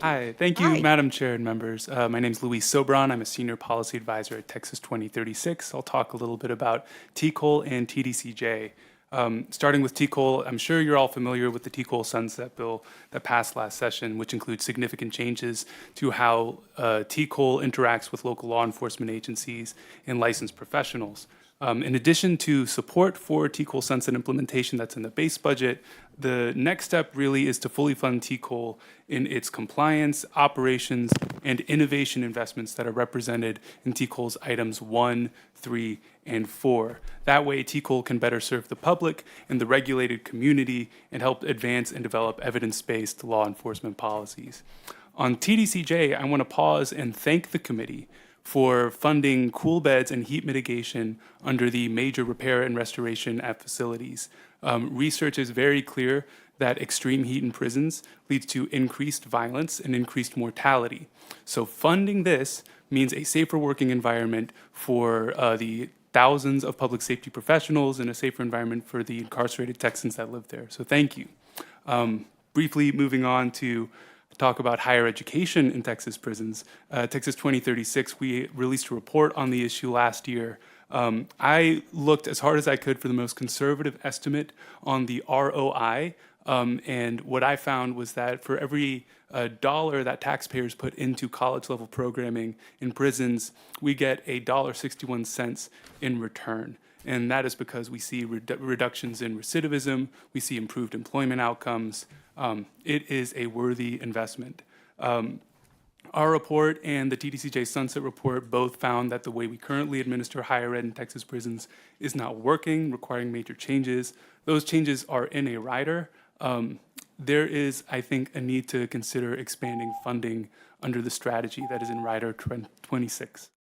Hi, thank you, Hi. Madam Chair and members. My name is Luis Soberon. I'm a Senior Policy Advisor at Texas 2036. I'll talk a little bit about TCOLE and TDCJ. Starting with TCOLE, I'm sure you're all familiar with the TCOLE Sunset Bill that passed last session, which includes significant changes to how TCOLE interacts with local law enforcement agencies and licensed professionals. In addition to support for TCOLE sunset implementation that's in the base budget, the next step really is to fully fund TCOLE in its compliance, operations, and innovation investments that are represented in TCOLE's items 1, 3, and 4. That way, TCOLE can better serve the public and the regulated community and help advance and develop evidence-based law enforcement policies. On TDCJ, I want to pause and thank the committee for funding cool beds and heat mitigation under the major repair and restoration at facilities. Research is very clear that extreme heat in prisons leads to increased violence and increased mortality. So funding this means a safer working environment for the thousands of public safety professionals and a safer environment for the incarcerated Texans that live there. So thank you. Briefly moving on to talk about higher education in Texas prisons. Texas 2036, we released a report on the issue last year. I looked as hard as I could for the most conservative estimate on the ROI, and what I found was that for every dollar that taxpayers put into college-level programming in prisons, we get $1.61 in return. And that is because we see reductions in recidivism, we see improved employment outcomes. It is a worthy investment. Our report and the TDCJ Sunset Report both found that the way we currently administer higher ed in Texas prisons is not working, requiring major changes. Those changes are in a rider. There is, I think, a need to consider expanding funding under the strategy that is in Rider 26.